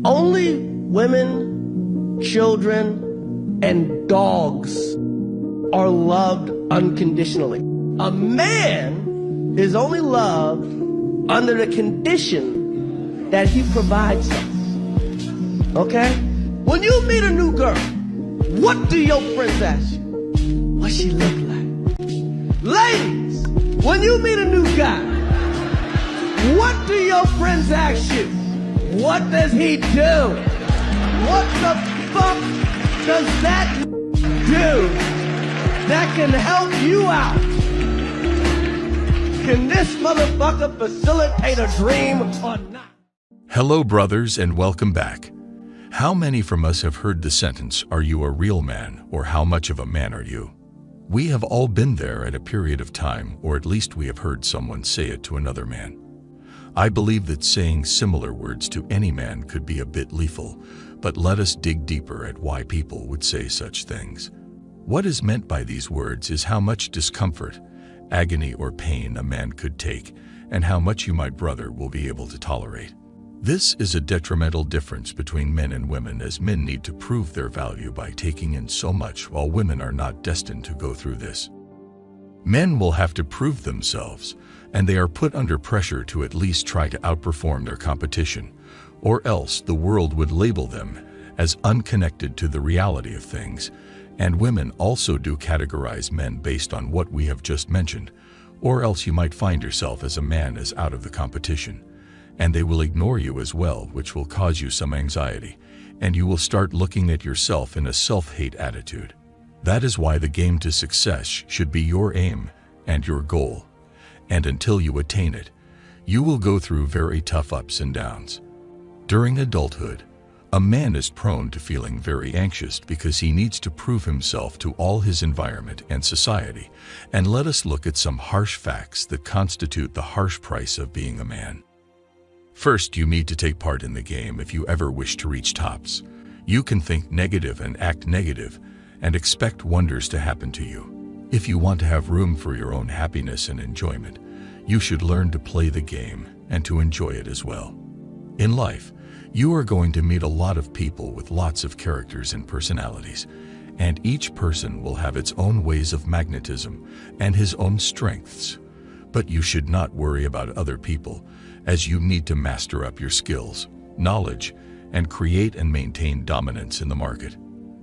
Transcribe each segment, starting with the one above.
Only women, children, and dogs are loved unconditionally. A man is only loved under the condition that he provides us. Okay? When you meet a new girl, what do your friends ask you? What she look like? Ladies, when you meet a new guy, what do your friends ask you? What does he do? What the fuck does that do that can help you out? Can this motherfucker facilitate a dream or not? Hello, brothers, and welcome back. How many from us have heard the sentence, "Are you a real man?" or "How much of a man are you?" We have all been there at a period of time, or at least we have heard someone say it to another man. I believe that saying similar words to any man could be a bit lethal, but let us dig deeper at why people would say such things. What is meant by these words is how much discomfort, agony, or pain a man could take, and how much you, my brother, will be able to tolerate. This is a detrimental difference between men and women, as men need to prove their value by taking in so much, while women are not destined to go through this. Men will have to prove themselves, and they are put under pressure to at least try to outperform their competition, or else the world would label them as unconnected to the reality of things. And women also do categorize men based on what we have just mentioned, or else you might find yourself as a man as out of the competition. And they will ignore you as well, which will cause you some anxiety, and you will start looking at yourself in a self-hate attitude. That is why the game to success should be your aim and your goal. And until you attain it, you will go through very tough ups and downs. During adulthood, a man is prone to feeling very anxious because he needs to prove himself to all his environment and society. And let us look at some harsh facts that constitute the harsh price of being a man. First, you need to take part in the game if you ever wish to reach tops. You can think negative and act negative and expect wonders to happen to you. If you want to have room for your own happiness and enjoyment, you should learn to play the game and to enjoy it as well. In life, you are going to meet a lot of people with lots of characters and personalities, and each person will have its own ways of magnetism and his own strengths. But you should not worry about other people, as you need to master up your skills, knowledge, and create and maintain dominance in the market.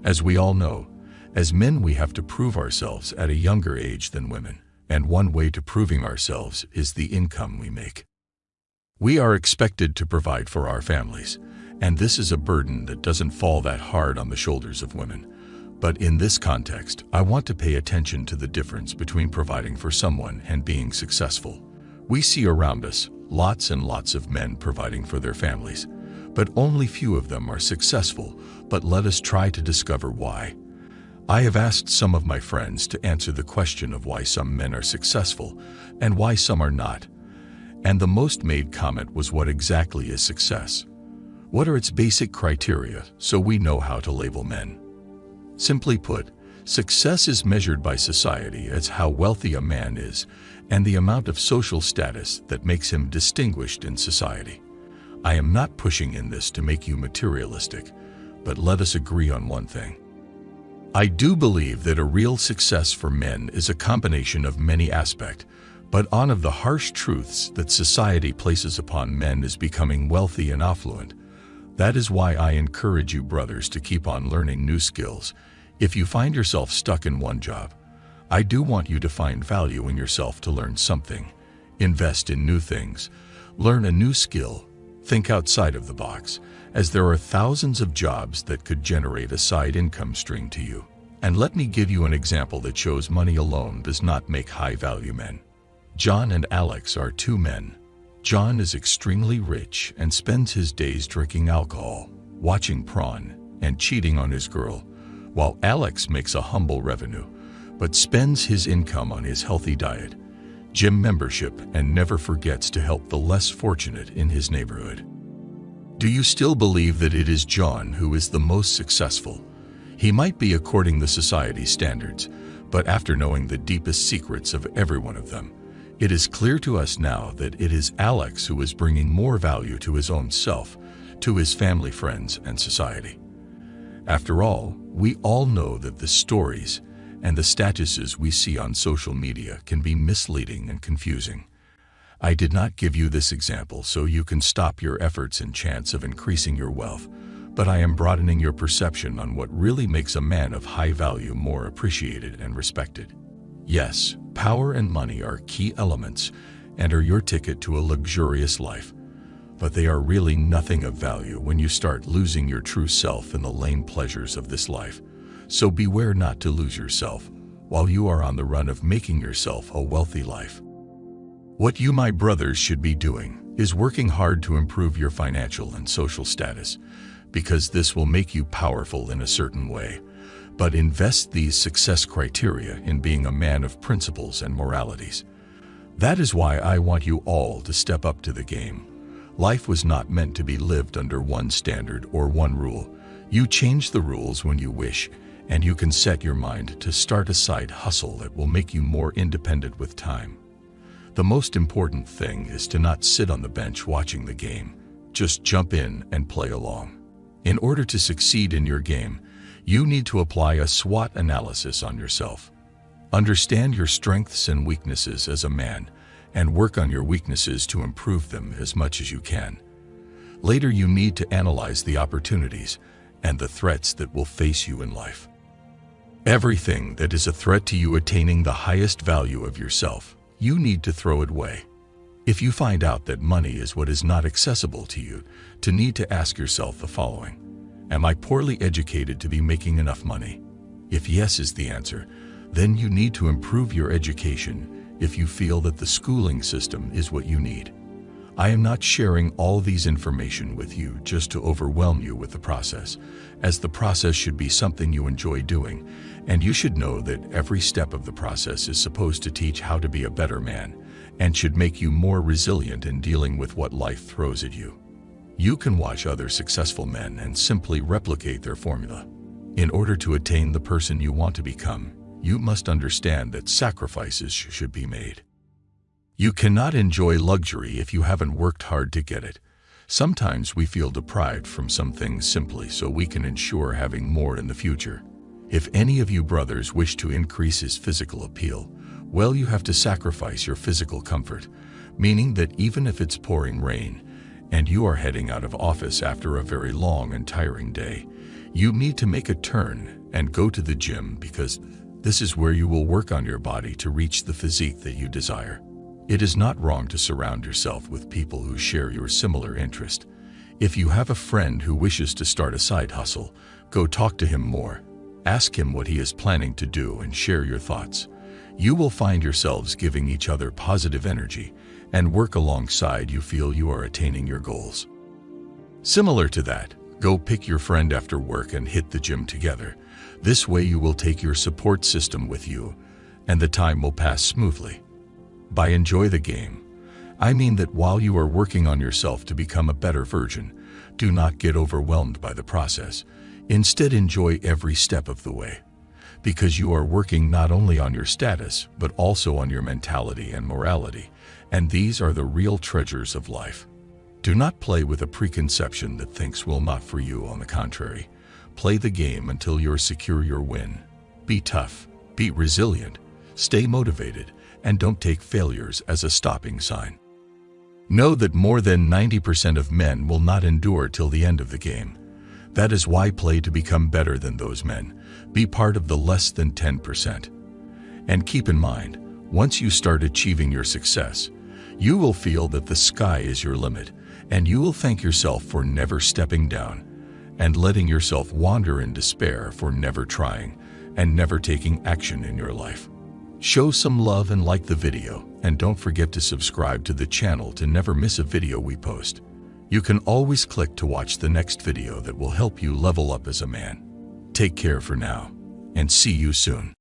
As we all know, as men we have to prove ourselves at a younger age than women, and one way to proving ourselves is the income we make. We are expected to provide for our families, and this is a burden that doesn't fall that hard on the shoulders of women. But in this context, I want to pay attention to the difference between providing for someone and being successful. We see around us lots and lots of men providing for their families, but only few of them are successful. But let us try to discover why. I have asked some of my friends to answer the question of why some men are successful and why some are not. And the most made comment was, what exactly is success? What are its basic criteria so we know how to label men? Simply put, success is measured by society as how wealthy a man is and the amount of social status that makes him distinguished in society. I am not pushing in this to make you materialistic, but let us agree on one thing. I do believe that a real success for men is a combination of many aspects, but one of the harsh truths that society places upon men is becoming wealthy and affluent. That is why I encourage you, brothers, to keep on learning new skills. If you find yourself stuck in one job, I do want you to find value in yourself to learn something. Invest in new things. Learn a new skill. Think outside of the box, as there are thousands of jobs that could generate a side income stream to you. And let me give you an example that shows money alone does not make high-value men. John and Alex are two men. John is extremely rich and spends his days drinking alcohol, watching porn, and cheating on his girl, while Alex makes a humble revenue, but spends his income on his healthy diet, gym membership, and never forgets to help the less fortunate in his neighborhood. Do you still believe that it is John who is the most successful? He might be according to society's standards, but after knowing the deepest secrets of every one of them, it is clear to us now that it is Alex who is bringing more value to his own self, to his family, friends, and society. After all, we all know that the stories and the statuses we see on social media can be misleading and confusing. I did not give you this example so you can stop your efforts and chance of increasing your wealth, but I am broadening your perception on what really makes a man of high value more appreciated and respected. Yes, power and money are key elements and are your ticket to a luxurious life, but they are really nothing of value when you start losing your true self in the lame pleasures of this life. So beware not to lose yourself while you are on the run of making yourself a wealthy life. What you, my brothers, should be doing is working hard to improve your financial and social status, because this will make you powerful in a certain way. But invest these success criteria in being a man of principles and moralities. That is why I want you all to step up to the game. Life was not meant to be lived under one standard or one rule. You change the rules when you wish, and you can set your mind to start a side hustle that will make you more independent with time. The most important thing is to not sit on the bench watching the game. Just jump in and play along. In order to succeed in your game, you need to apply a SWOT analysis on yourself. Understand your strengths and weaknesses as a man, and work on your weaknesses to improve them as much as you can. Later, you need to analyze the opportunities and the threats that will face you in life. Everything that is a threat to you attaining the highest value of yourself, you need to throw it away. If you find out that money is what is not accessible to you, to need to ask yourself the following: am I poorly educated to be making enough money? If yes is the answer, then you need to improve your education if you feel that the schooling system is what you need. I am not sharing all these information with you just to overwhelm you with the process, as the process should be something you enjoy doing, and you should know that every step of the process is supposed to teach how to be a better man, and should make you more resilient in dealing with what life throws at you. You can watch other successful men and simply replicate their formula. In order to attain the person you want to become, you must understand that sacrifices should be made. You cannot enjoy luxury if you haven't worked hard to get it. Sometimes we feel deprived from some things simply so we can ensure having more in the future. If any of you brothers wish to increase his physical appeal, well, you have to sacrifice your physical comfort, meaning that even if it's pouring rain and you are heading out of office after a very long and tiring day, you need to make a turn and go to the gym, because this is where you will work on your body to reach the physique that you desire. It is not wrong to surround yourself with people who share your similar interest. If you have a friend who wishes to start a side hustle, go talk to him more. Ask him what he is planning to do and share your thoughts. You will find yourselves giving each other positive energy and work alongside you feel you are attaining your goals. Similar to that, go pick your friend after work and hit the gym together. This way you will take your support system with you, and the time will pass smoothly. By enjoy the game, I mean that while you are working on yourself to become a better version, do not get overwhelmed by the process. Instead, enjoy every step of the way, because you are working not only on your status, but also on your mentality and morality, and these are the real treasures of life. Do not play with a preconception that things will not for you. On the contrary, play the game until you secure your win. Be tough, be resilient, stay motivated, and don't take failures as a stopping sign. Know that more than 90% of men will not endure till the end of the game. That is why play to become better than those men. Be part of the less than 10%. And keep in mind, once you start achieving your success, you will feel that the sky is your limit, and you will thank yourself for never stepping down and letting yourself wander in despair for never trying and never taking action in your life. Show some love and like the video, and don't forget to subscribe to the channel to never miss a video we post. You can always click to watch the next video that will help you level up as a man. Take care for now, and see you soon.